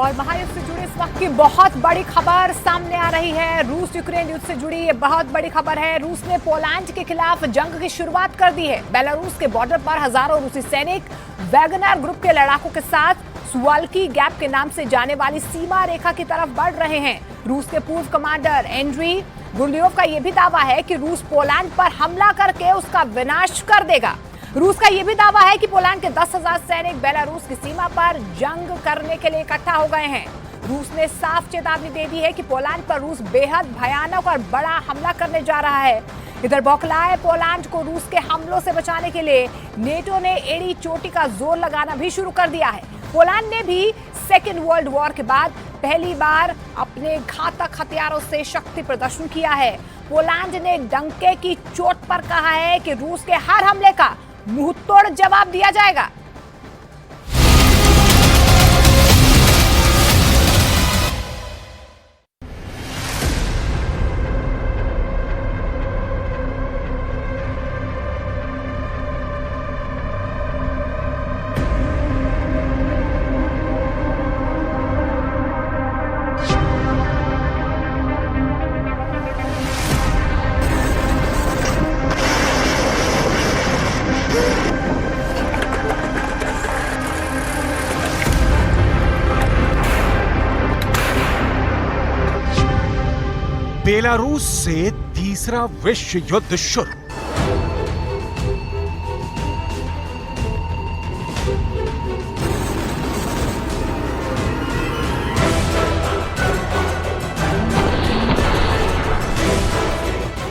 और महायुद्ध से जुड़ी इस वक्त की बहुत बड़ी खबर सामने आ रही है। रूस यूक्रेन युद्ध से जुड़ी ये बहुत बड़ी खबर है। रूस ने पोलैंड के खिलाफ जंग की शुरुआत कर दी है। बेलारूस के बॉर्डर पर हजारों रूसी सैनिक वैगनर ग्रुप के लड़ाकों के साथ सुवाल्की गैप के नाम से जाने वाली सीमा रेखा की तरफ बढ़ रहे हैं। रूस के पूर्व कमांडर एंड्री गुरलियोव का यह भी दावा है कि रूस पोलैंड पर हमला करके उसका विनाश कर देगा। रूस का यह भी दावा है कि पोलैंड के 10,000 सैनिक बेलारूस की सीमा पर जंग करने के लिए इकट्ठा हो गए हैं। रूस ने साफ चेतावनी दे दी है कि पोलैंड पर रूस बेहद भयानक और बड़ा हमला करने जा रहा है। इधर बौखलाए पोलैंड को रूस के हमलों से बचाने के लिए नेटो ने एड़ी चोटी का जोर लगाना भी शुरू कर दिया है। पोलैंड ने भी सेकेंड वर्ल्ड वॉर के बाद पहली बार अपने घातक हथियारों से शक्ति प्रदर्शन किया है। पोलैंड ने डंके की चोट पर कहा है कि रूस के हर हमले का मुंहतोड़ जवाब दिया जाएगा। बेलारूस से तीसरा विश्व युद्ध शुरू।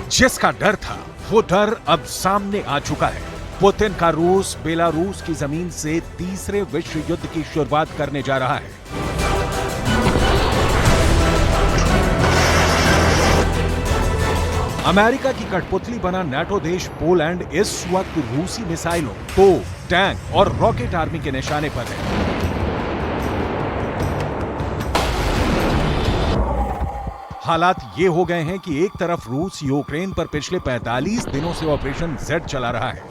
जिसका डर था वो डर अब सामने आ चुका है। पुतिन का रूस बेलारूस की जमीन से तीसरे विश्व युद्ध की शुरुआत करने जा रहा है। अमेरिका की कठपुतली बना नाटो देश पोलैंड इस वक्त रूसी मिसाइलों, तोप, टैंक और रॉकेट आर्मी के निशाने पर है। हालात ये हो गए हैं कि एक तरफ रूस यूक्रेन पर पिछले 45 दिनों से ऑपरेशन जेड चला रहा है,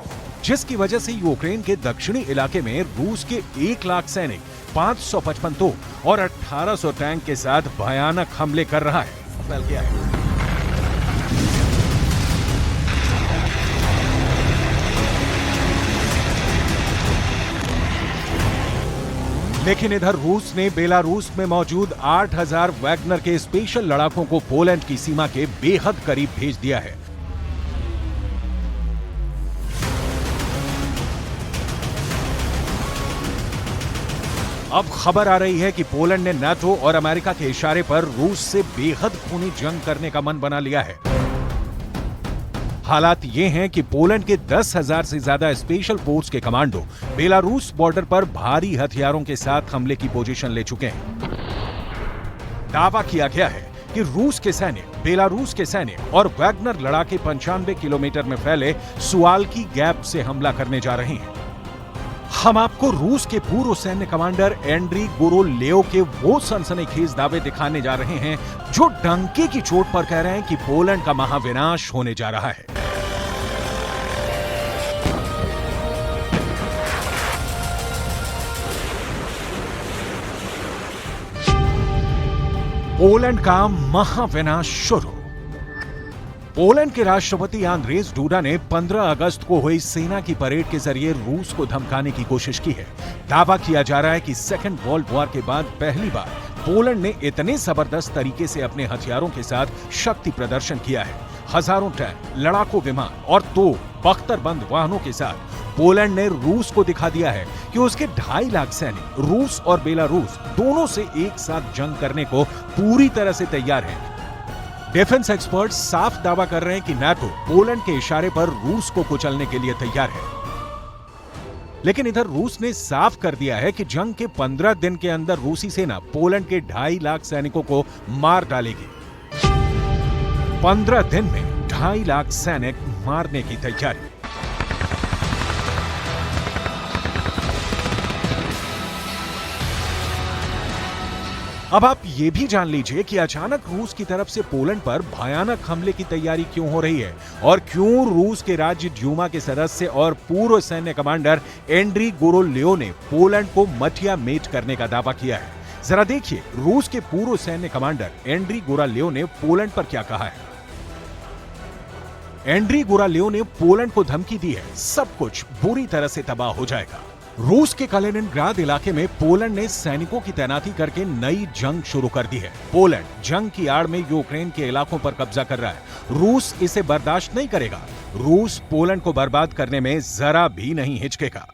जिसकी वजह से यूक्रेन के दक्षिणी इलाके में रूस के 1 लाख सैनिक, 555 तोप और 1800 टैंक के साथ भयानक हमले कर रहा है। फैल गया है। लेकिन इधर रूस ने बेलारूस में मौजूद 8000 वैगनर के स्पेशल लड़ाकों को पोलैंड की सीमा के बेहद करीब भेज दिया है। अब खबर आ रही है कि पोलैंड ने नाटो और अमेरिका के इशारे पर रूस से बेहद खूनी जंग करने का मन बना लिया है। हालात ये हैं कि पोलैंड के 10,000 से ज्यादा स्पेशल फोर्स के कमांडो बेलारूस बॉर्डर पर भारी हथियारों के साथ हमले की पोजीशन ले चुके हैं। दावा किया गया है कि रूस के सैन्य, बेलारूस के सैन्य और वैगनर लड़ाके 95 किलोमीटर में फैले सुवाल्की गैप से हमला करने जा रहे हैं। हम आपको रूस के पूर्व सैन्य कमांडर एंड्री गुरोलेव के वो सनसनीखेज दावे दिखाने जा रहे हैं जो डंके की चोट पर कह रहे हैं कि पोलैंड का महाविनाश होने जा रहा है। पोलैंड का महाविनाश शुरू। पोलैंड के राष्ट्रपति आंद्रेज डूडा ने 15 अगस्त को हुई सेना की परेड के जरिए रूस को धमकाने की कोशिश की है। दावा किया जा रहा है कि सेकेंड वर्ल्ड वॉर के बाद पहली बार पोलैंड ने इतने जबरदस्त तरीके से अपने हथियारों के साथ शक्ति प्रदर्शन किया है। हजारों टैंक, लड़ाकू विमान और तोप, बख्तरबंद वाहनों के साथ पोलैंड ने रूस को दिखा दिया है कि उसके 2.5 लाख सैनिक रूस और बेलारूस दोनों से एक साथ जंग करने को पूरी तरह से तैयार हैं। डिफेंस एक्सपर्ट्स साफ दावा कर रहे हैं कि नाटो पोलैंड के इशारे पर रूस को कुचलने के लिए तैयार है। लेकिन इधर रूस ने साफ कर दिया है कि जंग के 15 दिन के अंदर रूसी सेना पोलैंड के 2.5 लाख सैनिकों को मार डालेगी। 15 दिन में 2.5 लाख सैनिक मारने की तैयारी। अब आप ये भी जान लीजिए कि अचानक रूस की तरफ से पोलैंड पर भयानक हमले की तैयारी क्यों हो रही है और क्यों रूस के राज्य ड्यूमा के सदस्य और पूर्व सैन्य कमांडर एंड्री गुरोलेव ने पोलैंड को मठिया मेट करने का दावा किया है। जरा देखिए रूस के पूर्व सैन्य कमांडर एंड्री गुराल्योव ने पोलैंड पर क्या कहा है। एंड्री गुराल्योव ने पोलैंड को धमकी दी है, सब कुछ बुरी तरह से तबाह हो जाएगा। रूस के कलिनिनग्राद इलाके में पोलैंड ने सैनिकों की तैनाती करके नई जंग शुरू कर दी है। पोलैंड जंग की आड़ में यूक्रेन के इलाकों पर कब्जा कर रहा है। रूस इसे बर्दाश्त नहीं करेगा। रूस पोलैंड को बर्बाद करने में जरा भी नहीं हिचकेगा।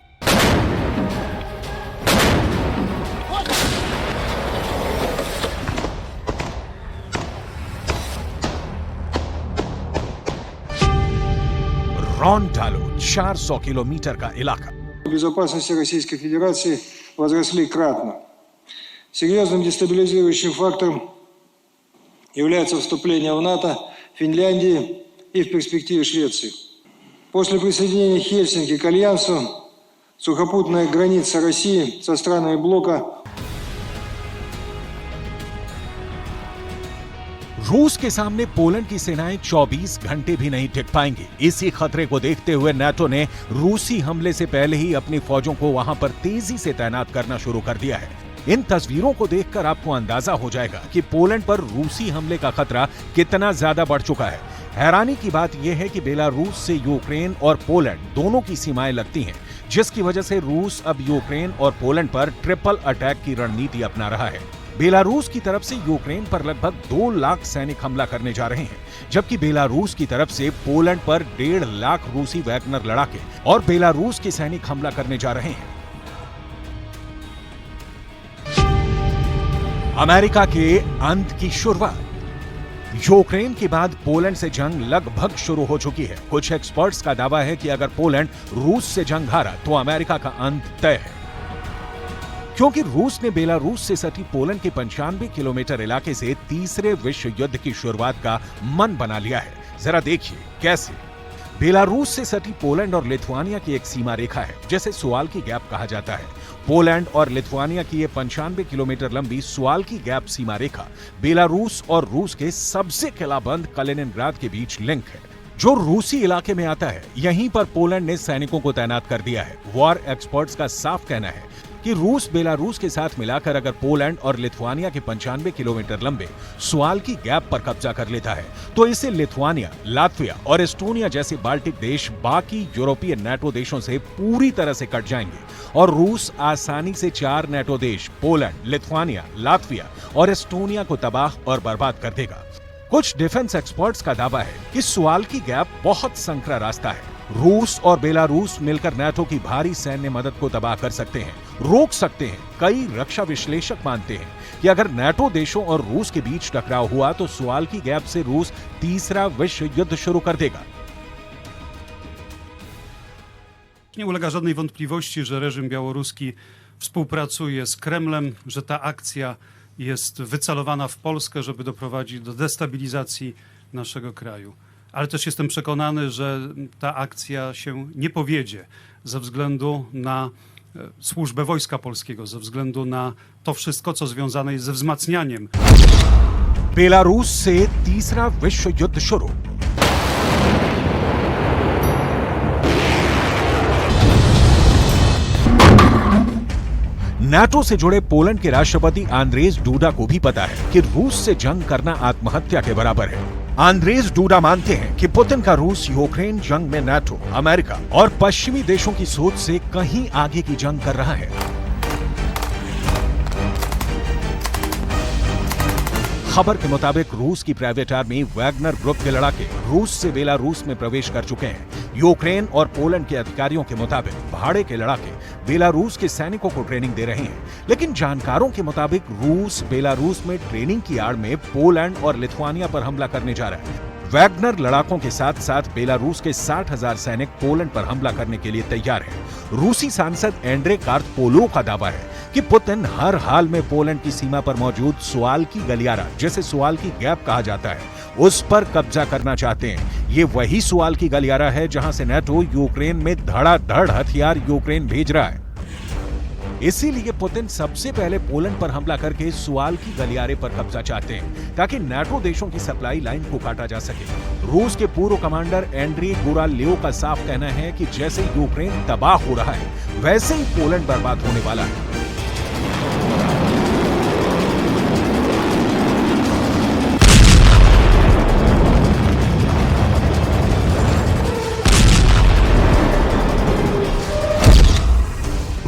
Рондало, 400 километр का इलाका। Безопасности Российской Федерации возросли кратно. Серьезным дестабилизирующим фактором является вступление в НАТО Финляндии и в перспективе Швеции. После присоединения Хельсинки к Альянсу сухопутная граница России со странами блока रूस के सामने पोलैंड की सेनाएं 24 घंटे भी नहीं टिक पाएंगी। इसी खतरे को देखते हुए नाटो ने रूसी हमले से पहले ही अपनी फौजों को वहां पर तेजी से तैनात करना शुरू कर दिया है। इन तस्वीरों को देखकर आपको अंदाजा हो जाएगा कि पोलैंड पर रूसी हमले का खतरा कितना ज्यादा बढ़ चुका है। हैरानी की बात यह है कि बेलारूस से यूक्रेन और पोलैंड दोनों की सीमाएं लगती हैं, जिसकी वजह से रूस अब यूक्रेन और पोलैंड पर ट्रिपल अटैक की रणनीति अपना रहा है। बेलारूस की तरफ से यूक्रेन पर लगभग 2 लाख सैनिक हमला करने जा रहे हैं, जबकि बेलारूस की तरफ से पोलैंड पर 1.5 लाख रूसी वैगनर लड़ाके और बेलारूस के सैनिक हमला करने जा रहे हैं। अमेरिका के अंत की शुरुआत। यूक्रेन के बाद पोलैंड से जंग लगभग शुरू हो चुकी है। कुछ एक्सपर्ट्स का दावा है कि अगर पोलैंड रूस से जंग हारा तो अमेरिका का अंत तय है, क्योंकि रूस ने बेलारूस से सटी पोलैंड के 95 किलोमीटर इलाके से तीसरे विश्व युद्ध की शुरुआत का मन बना लिया है। जरा देखिए कैसे। बेलारूस से सटी पोलैंड और लिथुआनिया की एक सीमा रेखा है, जिसे सुवाल्की गैप कहा जाता है। पोलैंड और लिथुआनिया की ये 95 किलोमीटर लंबी सुवाल्की गैप सीमा रेखा बेलारूस और रूस के सबसे किलाबंद कलिनिनग्राद के बीच लिंक है, जो रूसी इलाके में आता है। यहीं पर पोलैंड ने सैनिकों को तैनात कर दिया है। वॉर एक्सपर्ट्स का साफ कहना है कि रूस बेलारूस के साथ मिलाकर अगर पोलैंड और लिथुआनिया के 95 किलोमीटर लंबे सुवाल्की गैप पर कब्जा कर लेता है तो इससे लिथुआनिया, लात्विया और एस्टोनिया जैसे बाल्टिक देश बाकी यूरोपीय नाटो देशों से पूरी तरह से कट जाएंगे और रूस आसानी से 4 नाटो देश पोलैंड, लिथुआनिया, लात्विया और एस्टोनिया को तबाह और बर्बाद कर देगा। कुछ डिफेंस एक्सपर्ट्स का दावा है कि सुवाल्की गैप बहुत संकरा रास्ता है। रूस और बेलारूस मिलकर नाटो की भारी सैन्य मदद को तबाह कर सकते हैं, रोक सकते हैं। कई रक्षा विश्लेषक मानते हैं कि अगर नाटो देशों और रूस के बीच टकराव हुआ तो सुवाल्की गैप से रूस तीसरा विश्व युद्ध शुरू कर देगा। Nie ulega żadnej wątpliwości, że reżim białoruski współpracuje z Kremlem, że ta akcja jest wycelowana w Polskę, żeby doprowadzić do destabilizacji naszego kraju. Ale też jestem przekonany, że ta akcja się nie powiedzie ze względu na służbę Wojska Polskiego, ze względu na to wszystko, co związane jest ze wzmacnianiem. Belarus से तीसरा विश्व युद्ध शुरू। NATO से जुड़े Poland के राष्ट्रपति Andrzej DUDA को भी पता है कि रूस से जंग करना आत्महत्या के बराबर है। आंद्रेज डूडा मानते हैं कि पुतिन का रूस यूक्रेन जंग में नाटो, अमेरिका और पश्चिमी देशों की सोच से कहीं आगे की जंग कर रहा है। खबर के मुताबिक रूस की प्राइवेट आर्मी वैगनर ग्रुप के लड़ाके रूस से बेलारूस में प्रवेश कर चुके हैं। यूक्रेन और पोलैंड के अधिकारियों के मुताबिक भाड़े के लड़ाके बेलारूस के सैनिकों को ट्रेनिंग दे रहे हैं, लेकिन जानकारों के मुताबिक रूस बेलारूस में ट्रेनिंग की आड़ में पोलैंड और लिथुआनिया पर हमला करने जा रहा है। वैगनर लड़ाकों के साथ साथ बेलारूस के 60,000 सैनिक पोलैंड पर हमला करने के लिए तैयार हैं। रूसी सांसद एंड्रे कार्पोलोव का दावा है कि पुतिन हर हाल में पोलैंड की सीमा पर मौजूद सुवाल्की गलियारा, जिसे सुवाल्की गैप कहा जाता है, उस पर कब्जा करना चाहते हैं। ये वही सुवाल्की गलियारा है जहां से नाटो यूक्रेन में धड़ाधड़ हथियार यूक्रेन भेज रहा है। इसीलिए पुतिन सबसे पहले पोलैंड पर हमला करके सुवाल्की गलियारे पर कब्जा चाहते हैं, ताकि नाटो देशों की सप्लाई लाइन को काटा जा सके। रूस के पूर्व कमांडर एंड्री गुराल्योव का साफ कहना है कि जैसे यूक्रेन तबाह हो रहा है, वैसे ही पोलैंड बर्बाद होने वाला है।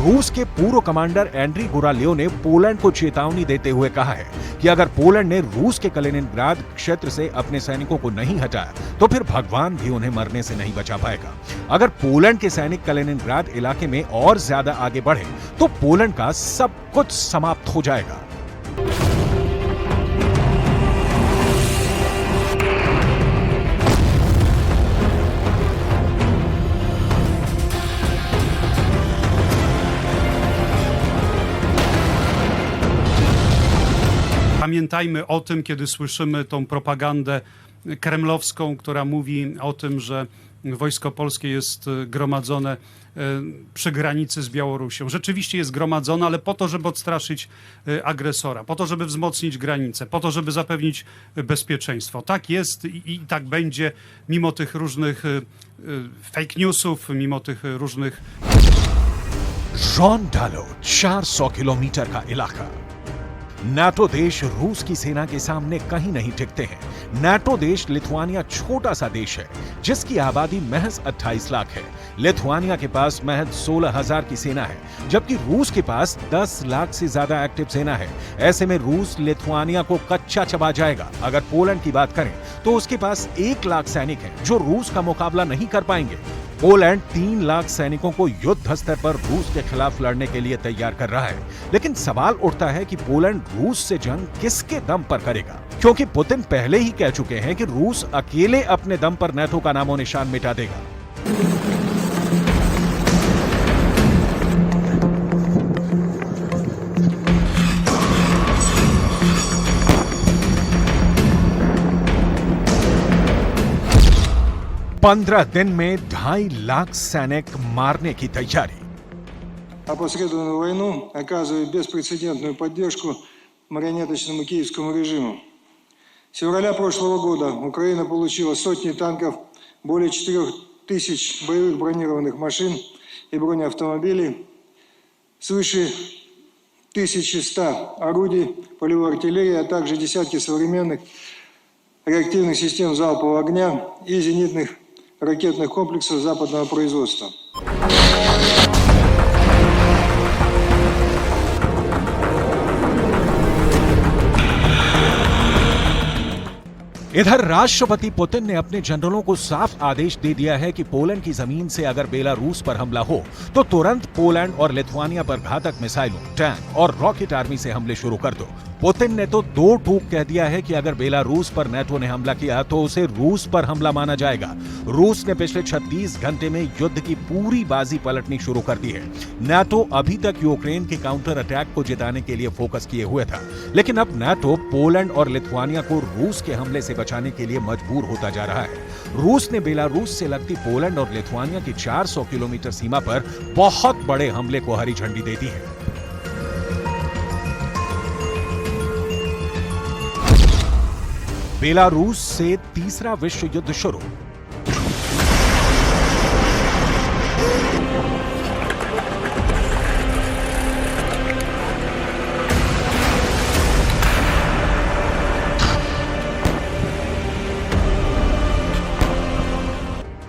रूस के पूर्व कमांडर एंड्री गुरालियो ने पोलैंड को चेतावनी देते हुए कहा है कि अगर पोलैंड ने रूस के कलिनिनग्राद क्षेत्र से अपने सैनिकों को नहीं हटाया तो फिर भगवान भी उन्हें मरने से नहीं बचा पाएगा। अगर पोलैंड के सैनिक कलिनिनग्राद इलाके में और ज्यादा आगे बढ़े तो पोलैंड का सब कुछ समाप्त हो जाएगा। Pamiętajmy o tym, kiedy słyszymy tą propagandę kremlowską, która mówi o tym, że wojsko polskie jest gromadzone przy granicy z Białorusią. Rzeczywiście jest gromadzone, ale po to, żeby odstraszyć agresora, po to, żeby wzmocnić granicę, po to, żeby zapewnić bezpieczeństwo. Tak jest i tak będzie, mimo tych różnych fake newsów, mimo tych różnych... रॉन्डालो 400 kilometre का इलाका। NATO देश रूस की सेना के सामने कहीं नहीं टिकते हैं। नाटो देश लिथुआनिया छोटा सा देश है जिसकी आबादी महज 28 लाख है। लिथुआनिया के पास महज 16,000 की सेना है, जबकि रूस के पास 10 लाख से ज्यादा एक्टिव सेना है। ऐसे में रूस लिथुआनिया को कच्चा चबा जाएगा। अगर पोलैंड की बात करें तो उसके पास 1 लाख सैनिक हैं जो रूस का मुकाबला नहीं कर पाएंगे। पोलैंड 3 लाख सैनिकों को युद्ध स्तर पर रूस के खिलाफ लड़ने के लिए तैयार कर रहा है। लेकिन सवाल उठता है कि पोलैंड रूस से जंग किसके दम पर करेगा, क्योंकि पुतिन पहले ही कह चुके हैं कि रूस अकेले अपने दम पर नाटो का नामो निशान मिटा देगा। पंद्रह दिन में 2.5 लाख सैनिक मारने की तैयारी। Опосредованную войну оказывает беспрецедентную поддержку марионеточному киевскому режиму. С февраля прошлого года Украина получила сотни танков, более 4000 боевых бронированных машин и бронеавтомобилей, свыше 1100 орудий полевой артиллерии, а также десятки современных реактивных систем залпового огня и зенитных ракетных комплексов западного производства. इधर राष्ट्रपति पुतिन ने अपने जनरलों को साफ आदेश दे दिया है कि पोलैंड की जमीन से अगर बेलारूस पर हमला हो तो तुरंत पोलैंड और लिथुआनिया पर घातक मिसाइलों, टैंक और रॉकेट आर्मी से हमले शुरू कर दो। पुतिन ने तो 2 टूक कह दिया है कि अगर बेलारूस पर नाटो ने हमला किया तो उसे रूस पर हमला माना जाएगा। रूस ने पिछले 36 घंटे में युद्ध की पूरी बाजी पलटनी शुरू कर दी है। नाटो अभी तक यूक्रेन के काउंटर अटैक को जिताने के लिए फोकस किए हुए था, लेकिन अब नाटो पोलैंड और लिथुआनिया को रूस के हमले से बचाने के लिए मजबूर होता जा रहा है। रूस ने बेलारूस से लगती पोलैंड और लिथुआनिया की 400 किलोमीटर सीमा पर बहुत बड़े हमले को हरी झंडी दे दी है। बेलारूस से तीसरा विश्व युद्ध शुरू।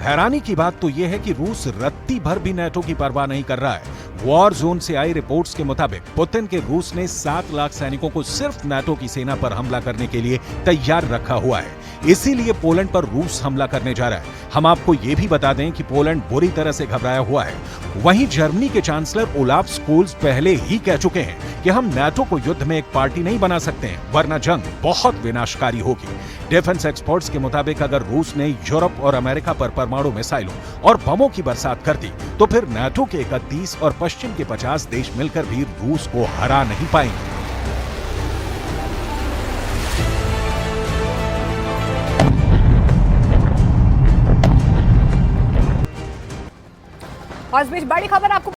हैरानी की बात तो यह है कि रूस रत्ती भर भी नाटो की परवाह नहीं कर रहा है। वॉर जोन से आई रिपोर्ट्स के मुताबिक पुतिन के रूस ने 7 लाख सैनिकों को सिर्फ नाटो की सेना पर हमला करने के लिए तैयार रखा हुआ है। इसीलिए पोलैंड पर रूस हमला करने जा रहा है। हम आपको यह भी बता दें कि पोलैंड बुरी तरह से घबराया हुआ है। वहीं जर्मनी के चांसलर ओलाफ स्कोल्स पहले ही कह चुके हैं कि हम नाटो को युद्ध में एक पार्टी नहीं बना सकते हैं, वरना जंग बहुत विनाशकारी होगी। डिफेंस एक्सपर्ट्स के मुताबिक अगर रूस ने यूरोप और अमेरिका पर परमाणु मिसाइलों और बमों की बरसात कर दी तो फिर नाटो के 31 और पश्चिम के 50 देश मिलकर भी रूस को हरा नहीं पाएंगे। और इस बीच बड़ी खबर आपको